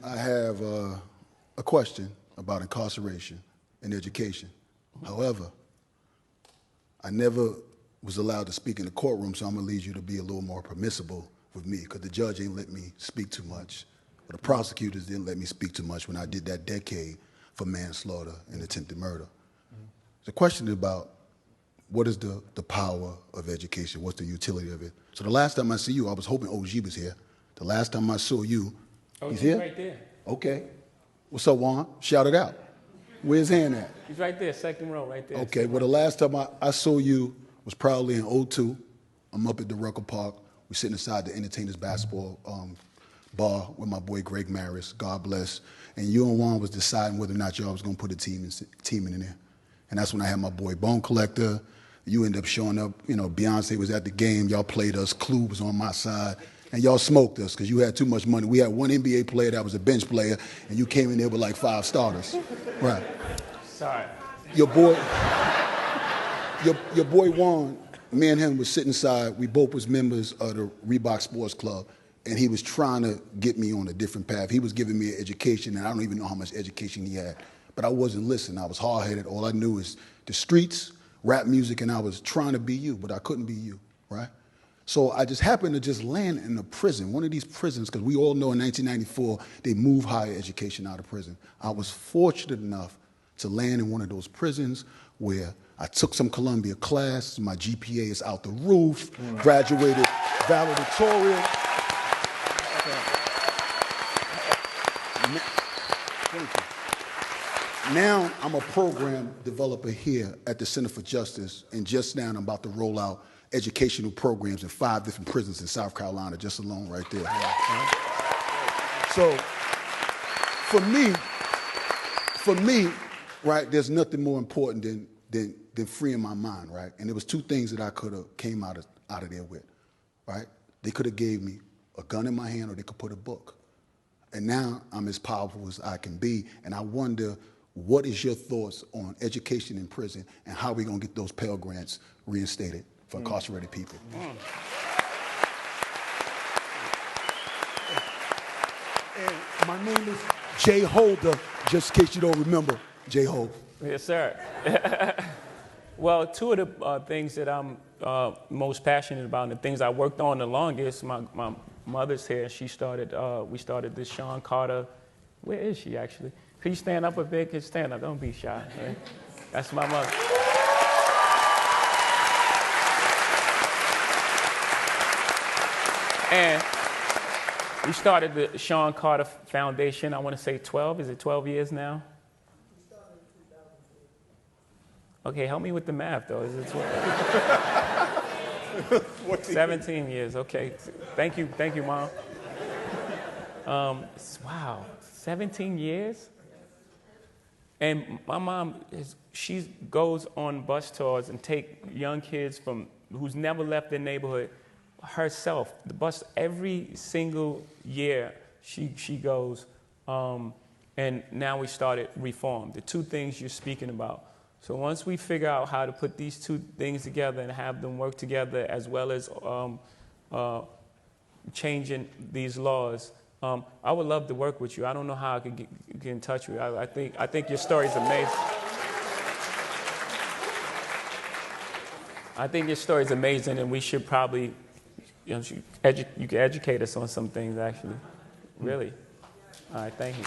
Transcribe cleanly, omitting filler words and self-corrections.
I have a question about incarceration and education. However, I never was allowed to speak in the courtroom, so I'm gonna need you to be a little more permissible with me, because the judge ain't let me speak too much. Or the prosecutors didn't let me speak too much when I did that decade for manslaughter and attempted murder. The question is about what is the power of education? What's the utility of it? So the last time I see you, I was hoping OG was here. The last time I saw you, he's here? Right there. Okay. What's up, Juan? Shout it out. Where's his hand at? He's right there, second row, right there. Okay, well, the last time I saw you was probably in '02. I'm up at the Rucker Park. We're sitting inside the Entertainers Basketball bar with my boy Greg Maris, God bless. And you and Juan was deciding whether or not y'all was going to put a team in there. And that's when I had my boy Bone Collector. You ended up showing up. You know, Beyonce was at the game. Y'all played us. Clue was on my side. And y'all smoked us because you had too much money. We had one NBA player that was a bench player, and you came in there with like 5 starters. Right. Sorry. Your boy Juan, me and him was sitting inside. We both was members of the Reebok Sports Club, and he was trying to get me on a different path. He was giving me an education, and I don't even know how much education he had. But I wasn't listening. I was hard-headed. All I knew is the streets, rap music, and I was trying to be you, but I couldn't be you, right? So I just happened to just land in a prison, one of these prisons, because we all know in 1994, they moved higher education out of prison. I was fortunate enough to land in one of those prisons where I took some Columbia classes, my GPA is out the roof, graduated valedictorian. Thank you. Now I'm a program developer here at the Center for Justice, and just now I'm about to roll out educational programs in 5 different prisons in South Carolina, just alone right there. So for me, right, there's nothing more important than freeing my mind, right? And there was 2 things that I could have came out of there with, right? They could have gave me a gun in my hand, or they could put a book. And now I'm as powerful as I can be, and I wonder, what is your thoughts on education in prison, and how are we gonna get those Pell Grants reinstated for incarcerated people? And my name is Jay Holder, just in case you don't remember, Jay Holder. Yes, sir. Well, 2 of the things that I'm most passionate about, and the things I worked on the longest, my mother's here. She started, we started this Sean Carter. Where is she, actually? Could you stand up a bit? Could you stand up? Don't be shy. Right? That's my mother. And we started the Sean Carter Foundation, I want to say 12. Is it 12 years now? Okay, help me with the math, though. Is it 12? 17 years, okay. Thank you, Mom. Wow, 17 years? And my mom, she goes on bus tours and take young kids from who's never left their neighborhood herself. The bus, every single year she goes, and now we started Reform, the 2 things you're speaking about. So once we figure out how to put these 2 things together and have them work together, as well as changing these laws, I would love to work with you. I don't know how I could get in touch with you. I think your story is amazing. I think your story is amazing, and we should probably, you can educate us on some things, actually. Really. All right, thank you.